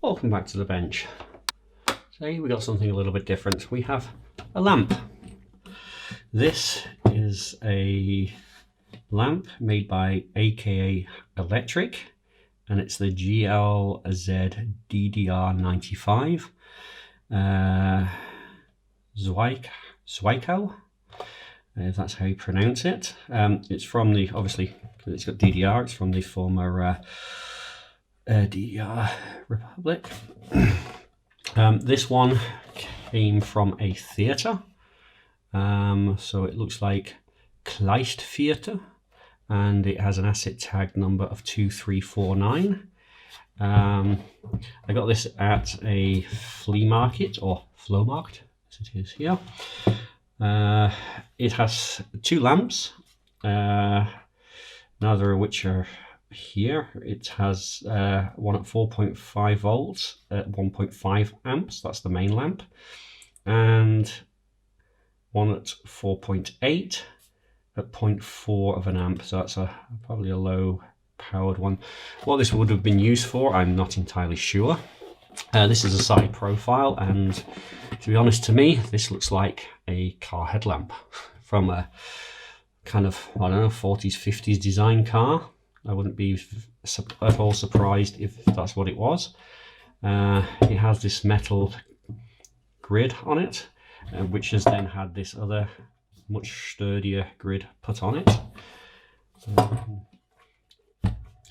Welcome back to the bench. Today we got something a little bit different. We have a lamp. This is a lamp made by AKA Electric, and it's the GLZ DDR 95. Zwickau, if that's how you pronounce it. It's from the, obviously, it's got DDR, it's from the former DDR Republic. This one came from a theatre, so it looks like Kleist-Theatre, and it has an asset tag number of 2349. I got this at a flea market, or flow market as it is here. It has two lamps, neither of which are here. It has one at 4.5 volts at 1.5 amps, that's the main lamp, and one at 4.8 at 0.4 of an amp, so that's probably a low powered one. What this would have been used for, I'm not entirely sure. This is a side profile, and to be honest, to me this looks like a car headlamp from a kind of, I don't know, 40s 50s design car. I wouldn't be at all surprised if that's what it was. It has this metal grid on it, which has then had this other much sturdier grid put on it.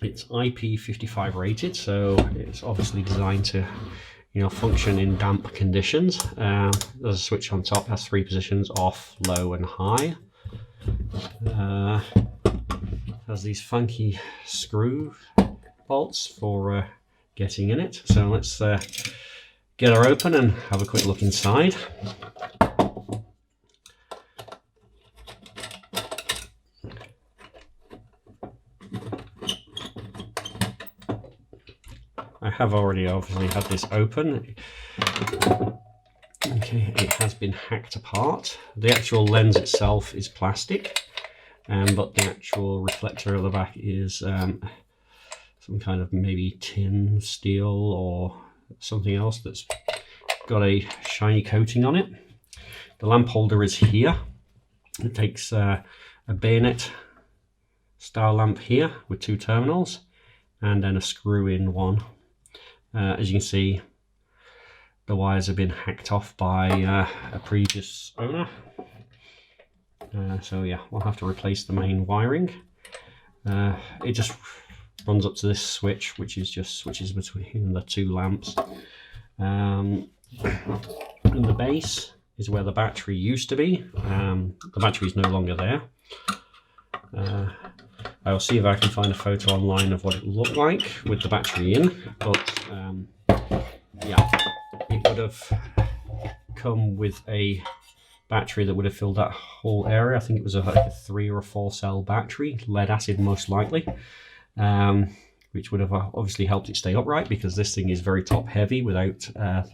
It's IP55 rated, so it's obviously designed to, you know, function in damp conditions. There's a switch on top, has 3 positions: off, low and high. Has these funky screw bolts for getting in it. So let's get her open and have a quick look inside. I have already obviously had this open. Okay, it has been hacked apart. The actual lens itself is plastic, but the actual reflector at the back is some kind of maybe tin, steel, or something else that's got a shiny coating on it. The lamp holder is here. It takes a bayonet style lamp here with 2 terminals and then a screw-in one. As you can see, the wires have been hacked off by a previous owner. So yeah, we'll have to replace the main wiring. It just runs up to this switch, which is just switches between the 2 lamps. And the base is where the battery used to be. The battery is no longer there. I'll see if I can find a photo online of what it looked like with the battery in, but yeah, it would have come with a battery that would have filled that whole area. I think it was like a 3 or 4 cell battery, lead acid most likely, which would have obviously helped it stay upright, because this thing is very top heavy without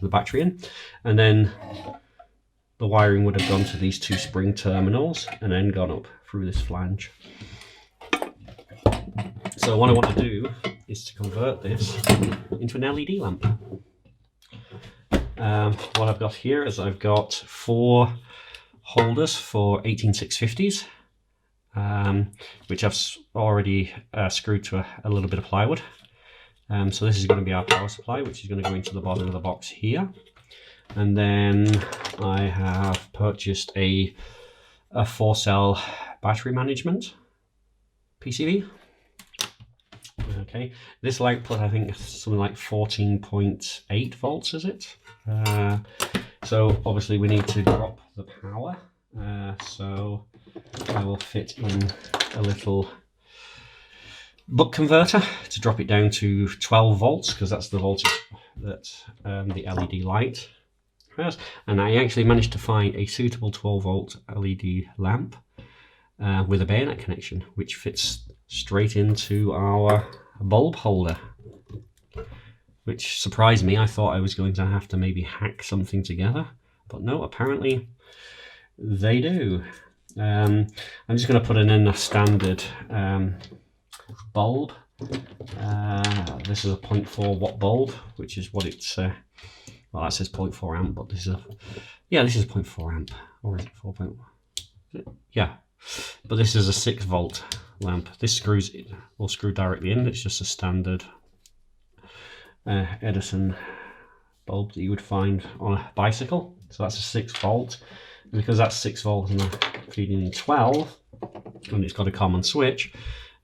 the battery in. And then the wiring would have gone to these 2 spring terminals and then gone up through this flange. So what I want to do is to convert this into an LED lamp. What I've got here is I've got 4 holders for 18650s, which I've already screwed to a little bit of plywood. So this is going to be our power supply, which is going to go into the bottom of the box here. And then I have purchased a 4-cell battery management PCB. Okay, this will output, I think, something like 14.8 volts, is it? So obviously we need to drop the power. So I will fit in a little buck converter to drop it down to 12 volts, because that's the voltage that the LED light has. And I actually managed to find a suitable 12 volt LED lamp with a bayonet connection, which fits straight into our bulb holder, which surprised me. I thought I was going to have to maybe hack something together, but no, apparently they do. I'm just going to put in a standard bulb This is a 0.4 watt bulb, which is what it's, well, that says 0.4 amp, but this is this is 0.4 amp, or is it 4. Yeah, but this is a 6 volt lamp. This will screw directly in. It's just a standard Edison bulb that you would find on a bicycle. So that's a 6 volt. And because that's 6 volts and I'm feeding in 12, and it's got a common switch,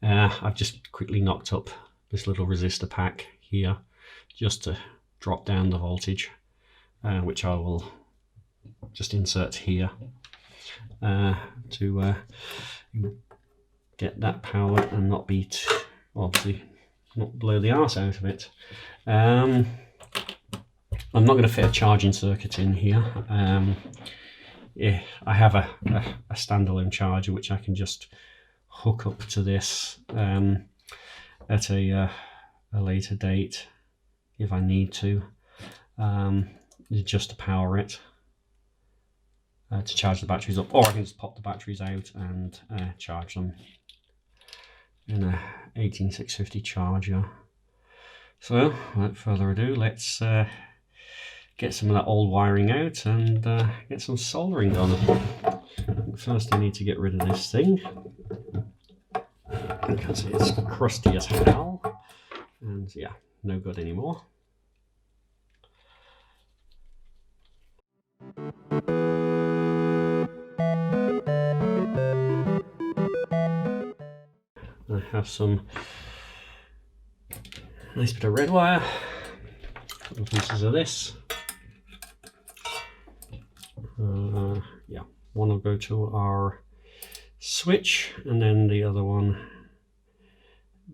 I've just quickly knocked up this little resistor pack here just to drop down the voltage, which I will just insert here to get that power and not be obviously not blow the arse out of it. I'm not going to fit a charging circuit in here. Yeah, I have a standalone charger which I can just hook up to this at a later date if I need to, just to power it, to charge the batteries up, or I can just pop the batteries out and charge them in a 18650 charger. So without further ado, let's get some of that old wiring out and get some soldering done. First I need to get rid of this thing because it's crusty as hell and yeah, no good anymore. I have some nice bit of red wire, a couple of pieces of this. Yeah, one will go to our switch and then the other one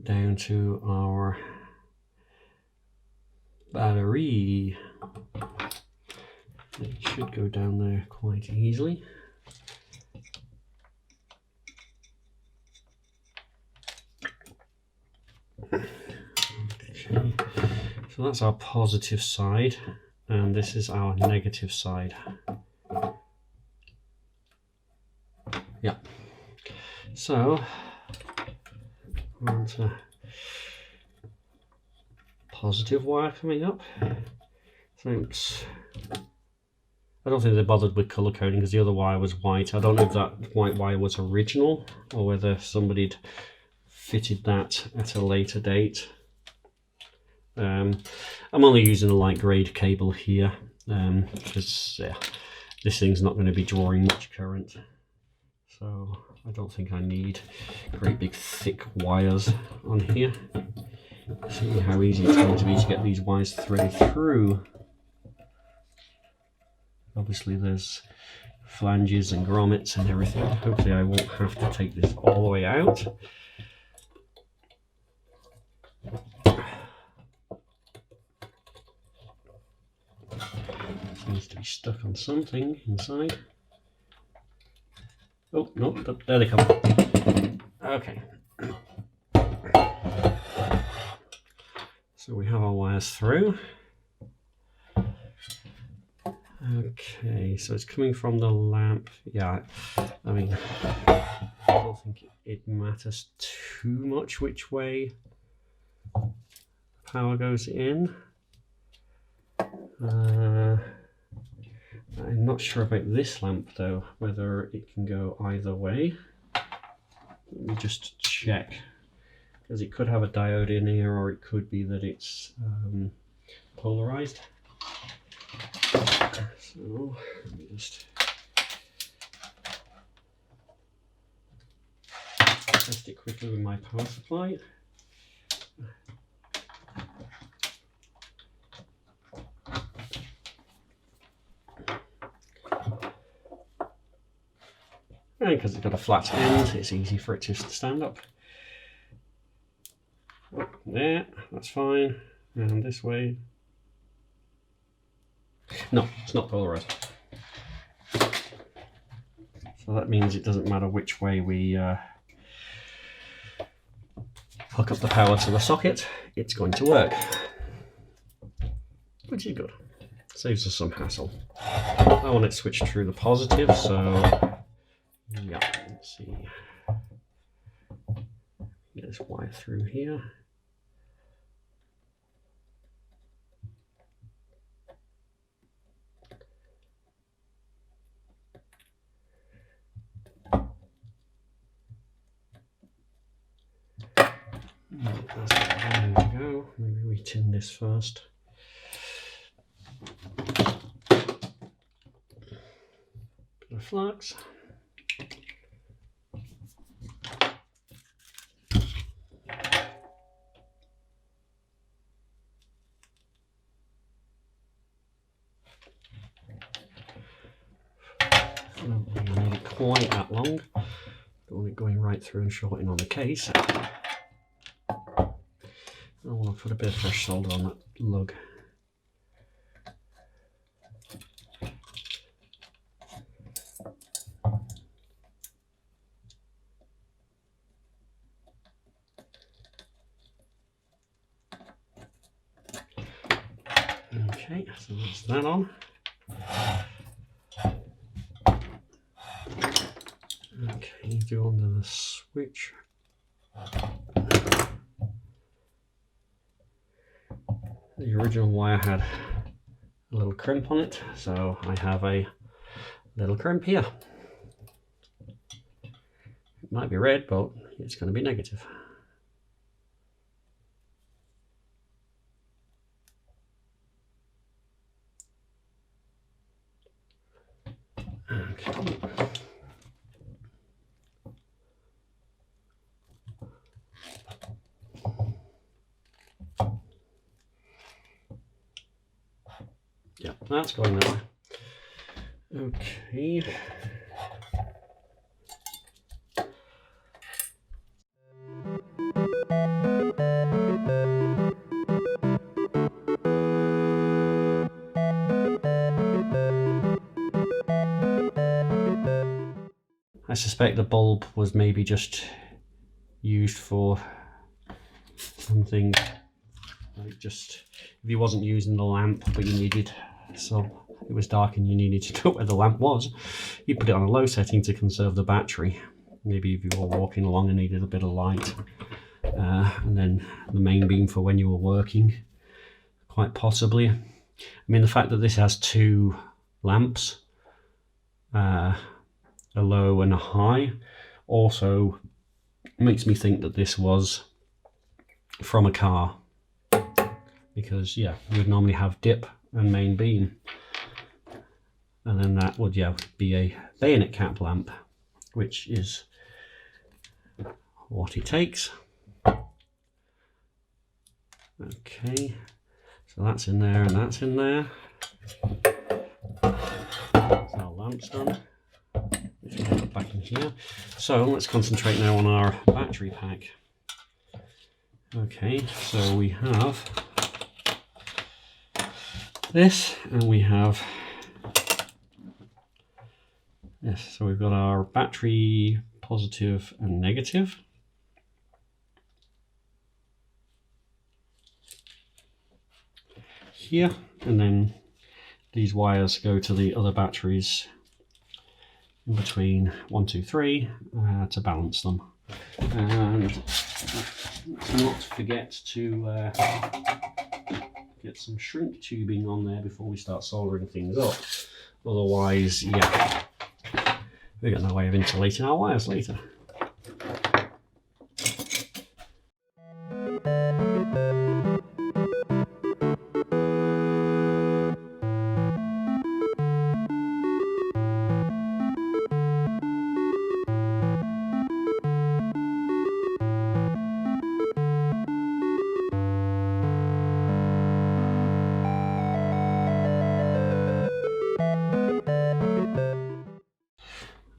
down to our battery. It should go down there quite easily. Okay, so that's our positive side and this is our negative side. Yeah, so onto positive wire coming up. Thanks. I don't think they bothered with colour coding because the other wire was white. I don't know if that white wire was original or whether somebody'd fitted that at a later date. I'm only using a light grade cable here because this thing's not going to be drawing much current. So I don't think I need great big thick wires on here. See how easy it's going to be to get these wires threaded through. Obviously there's flanges and grommets and everything. Hopefully I won't have to take this all the way out. Seems to be stuck on something inside. Oh, no, there they come. Okay. So we have our wires through. Okay, so it's coming from the lamp. Yeah, I mean, I don't think it matters too much which way power goes in. I'm not sure about this lamp though, whether it can go either way. Let me just check, because it could have a diode in here, or it could be that it's polarized. So let me just test it quickly with my power supply. And because it's got a flat end, it's easy for it to stand up. Oh, there, that's fine. And this way. No, it's not polarized. So that means it doesn't matter which way we hook up the power to the socket, it's going to work. Which is good. Saves us some hassle. I want it switched through the positive, so yeah, let's see. Get this wire through here. There we go. Maybe we tin this first. Bit of flux. Don't need it quite that long. Don't want it going right through and shorting on the case. I want to put a bit of fresh solder on that lug. Okay, so that's that on. Okay, go under the switch. The original wire had a little crimp on it, so I have a little crimp here. It might be red, but it's going to be negative. Okay. Yeah, that's going that way. Okay. I suspect the bulb was maybe just used for something like just if you wasn't using the lamp but you needed, so it was dark and you needed to know where the lamp was, you put it on a low setting to conserve the battery. Maybe if you were walking along and needed a bit of light, and then the main beam for when you were working, quite possibly. I mean, the fact that this has two lamps, a low and a high, also makes me think that this was from a car, because yeah, you would normally have dip and main beam, and then that would be a bayonet cap lamp, which is what it takes. Okay, so that's in there and that's in there. That's our lamps done. Which we'll put back in here. So let's concentrate now on our battery pack. Okay, so we have this and we have this. So we've got our battery positive and negative. Here, and then these wires go to the other batteries in between 1, 2, 3 to balance them. And let's not forget to get some shrink tubing on there before we start soldering things up. Otherwise, yeah, we've got no way of insulating our wires later.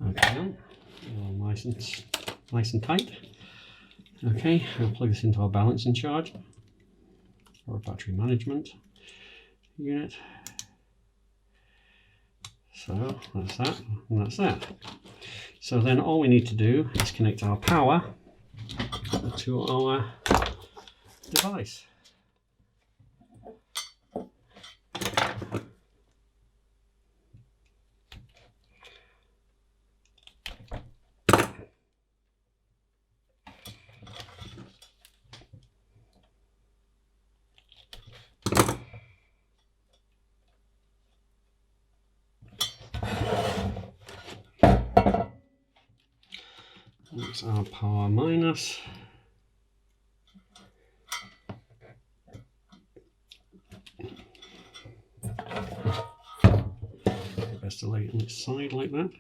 Okay, all nice and tight. Okay, I'll plug this into our balancing charge or battery management unit. So that's that, and that's that. So then all we need to do is connect our power to our device. That's our power minus. best to lay it on its side like that.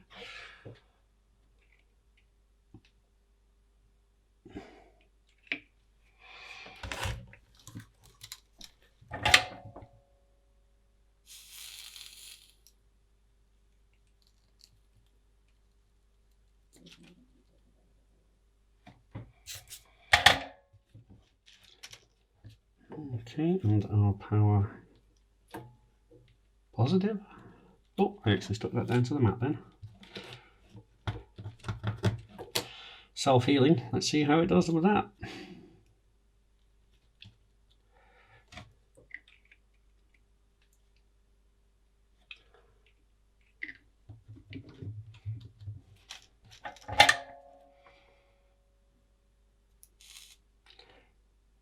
Okay, and our power positive. Oh, I actually stuck that down to the mat then. Self-healing. Let's see how it does with that.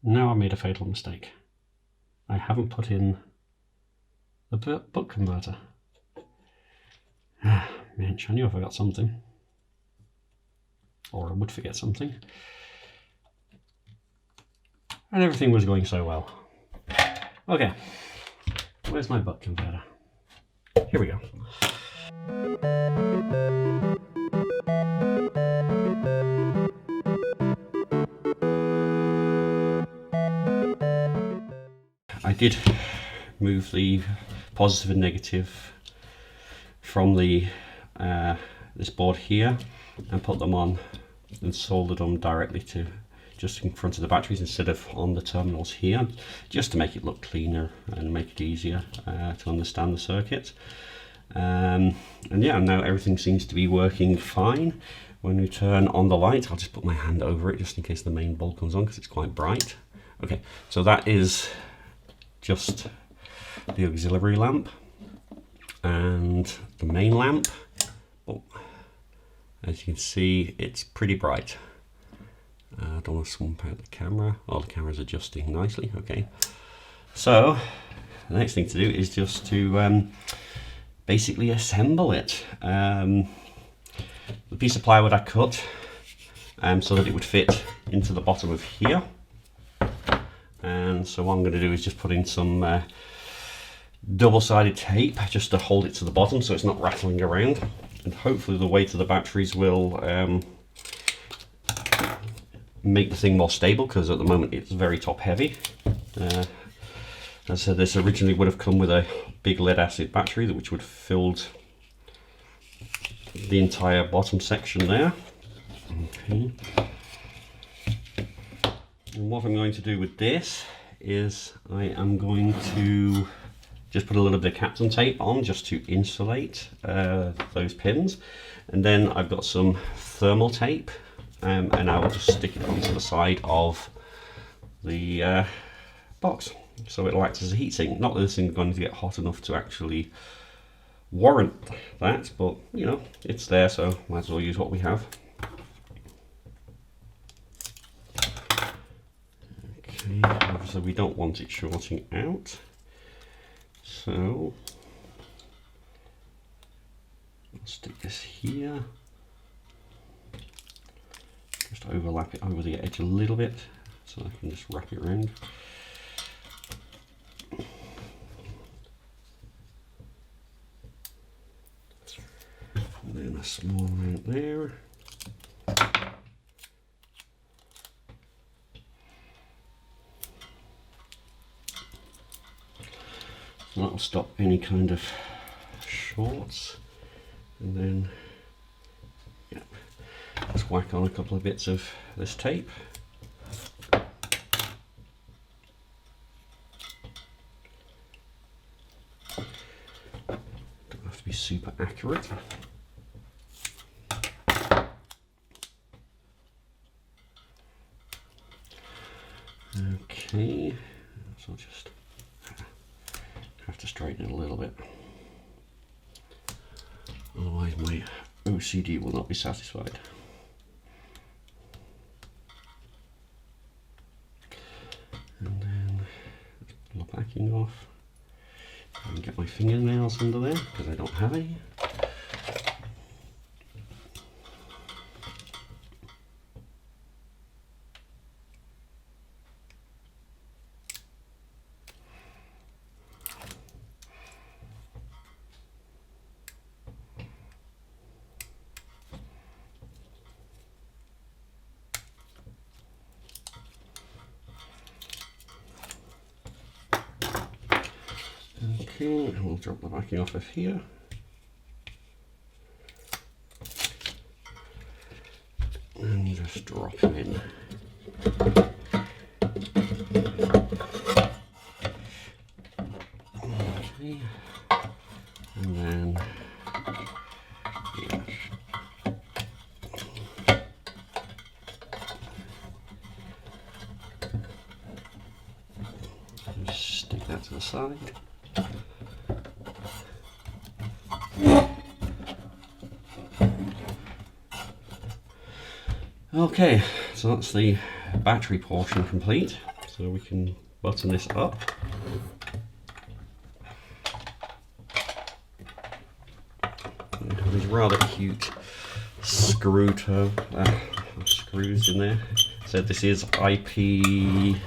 Now I made a fatal mistake. I haven't put in the buck converter. Ah, Mensch, I knew I forgot something. Or I would forget something. And everything was going so well. Okay, where's my buck converter? Here we go. I did move the positive and negative from the this board here and put them on and soldered them directly to just in front of the batteries instead of on the terminals here, just to make it look cleaner and make it easier to understand the circuit. And yeah, now everything seems to be working fine. When we turn on the light, I'll just put my hand over it just in case the main bulb comes on because it's quite bright. Okay, so that is just the auxiliary lamp and the main lamp. Oh, as you can see, it's pretty bright. I don't want to swamp out the camera. Oh, the camera's adjusting nicely. Okay, so the next thing to do is just to basically assemble it. The piece of plywood I cut so that it would fit into the bottom of here. And so what I'm going to do is just put in some double-sided tape just to hold it to the bottom so it's not rattling around, and hopefully the weight of the batteries will make the thing more stable, because at the moment it's very top heavy. As I said, this originally would have come with a big lead acid battery which would have filled the entire bottom section there. Okay. And what I'm going to do with this is I am going to just put a little bit of Kapton tape on just to insulate those pins, and then I've got some thermal tape and I will just stick it onto the side of the box so it'll act as a heatsink. Not that this thing's going to get hot enough to actually warrant that, but you know, it's there, so might as well use what we have. Okay, obviously we don't want it shorting out, so I'll stick this here, just overlap it over the edge a little bit so I can just wrap it around. And then a small amount there. So that'll stop any kind of shorts, and then yeah, just whack on a couple of bits of this tape. Don't have to be super accurate. Okay, so I'll just have to straighten it a little bit, otherwise my OCD will not be satisfied. And then pull the backing off and get my fingernails under there because I don't have any. backing, and we'll drop the backing off of here. And just drop them in. Okay. And then, yeah. Just stick that to the side. Okay, so that's the battery portion complete. So we can button this up. These rather cute screws in there. So this is IP55,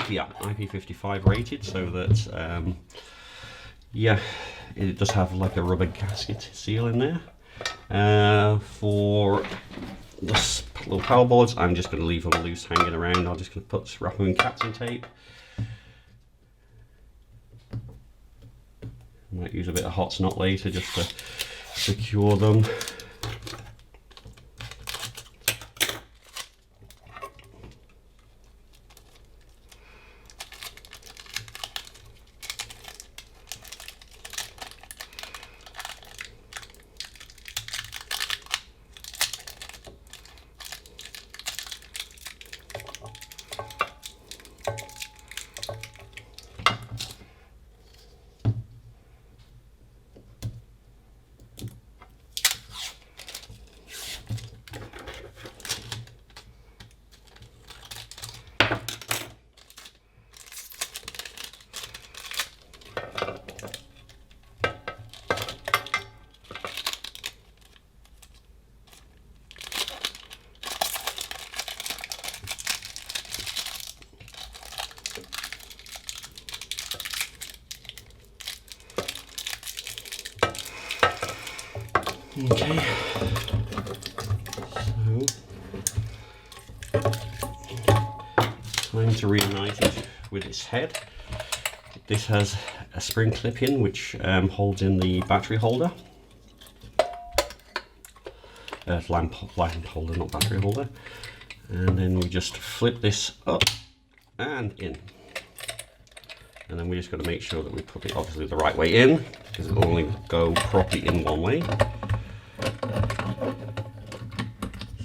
yeah, IP55 rated, so that yeah, it does have like a rubber gasket seal in there. For the little power boards, I'm just going to leave them loose hanging around. I'm just going to wrap them in Captain tape. Might use a bit of hot snot later just to secure them. Okay, so time to reunite it with its head. This has a spring clip in which holds in the battery holder. Lamp holder, not battery holder. And then we just flip this up and in. And then we just got to make sure that we put it obviously the right way in, because it will only go properly in one way.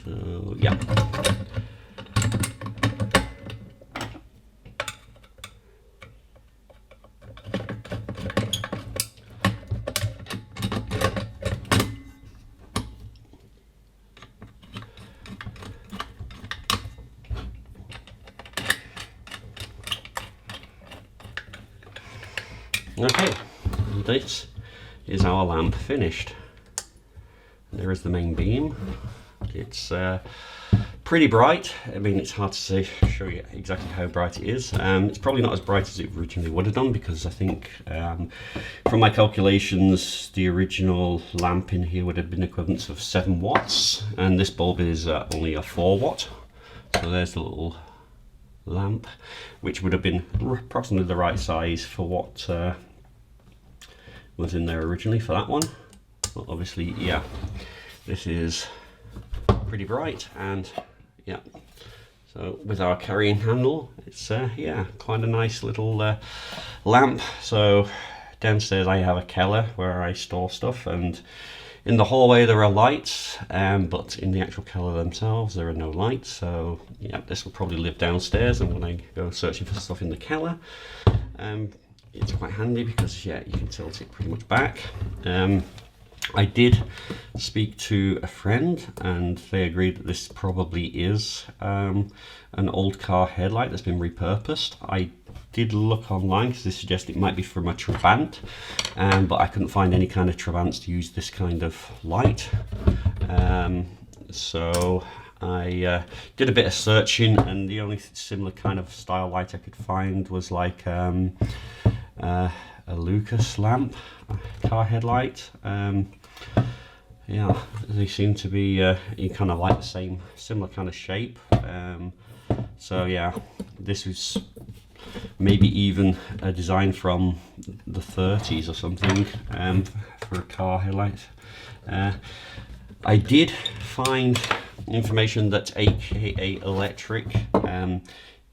So yeah. Okay, this is our lamp finished. There is the main beam. It's pretty bright. I mean, it's hard to show you exactly how bright it is. It's probably not as bright as it originally would have done, because I think from my calculations the original lamp in here would have been equivalent of 7 watts, and this bulb is only a 4 watt. So there's the little lamp, which would have been approximately the right size for what was in there originally for that one. But obviously, yeah, this is pretty bright, and yeah, so with our carrying handle, it's yeah, quite a nice little lamp. So downstairs I have a keller where I store stuff, and in the hallway there are lights, but in the actual keller themselves there are no lights. So yeah, this will probably live downstairs, and when I go searching for stuff in the keller, it's quite handy because yeah, you can tilt it pretty much back. I did speak to a friend, and they agreed that this probably is an old car headlight that's been repurposed. I did look online because they suggest it might be from a Trabant, but I couldn't find any kind of Trabants to use this kind of light. So I did a bit of searching, and the only similar kind of style light I could find was like a Lucas lamp, car headlight. Yeah, they seem to be kind of like the same, similar kind of shape. So yeah, this was maybe even a design from the 30s or something, for a car headlight. I did find information that AKA Electric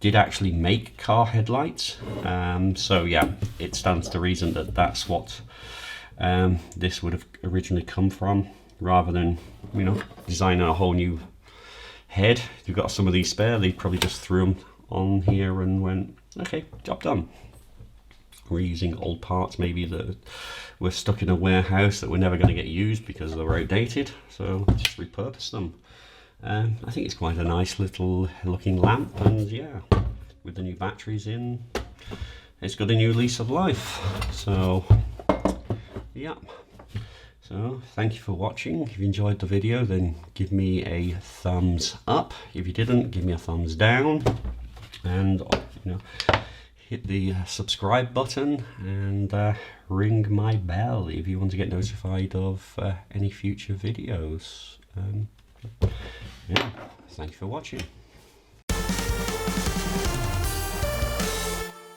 did actually make car headlights, so yeah, it stands to reason that that's what this would have originally come from, rather than, you know, designing a whole new head. You've got some of these spare, they probably just threw them on here and went, okay, job done. We're using old parts maybe that were stuck in a warehouse that were never going to get used because they were outdated, so just repurpose them. I think it's quite a nice little looking lamp, and yeah, with the new batteries in, it's got a new lease of life. So yeah, so thank you for watching. If you enjoyed the video, then give me a thumbs up. If you didn't, give me a thumbs down, and you know, hit the subscribe button and ring my bell if you want to get notified of any future videos. Yeah, thank you for watching.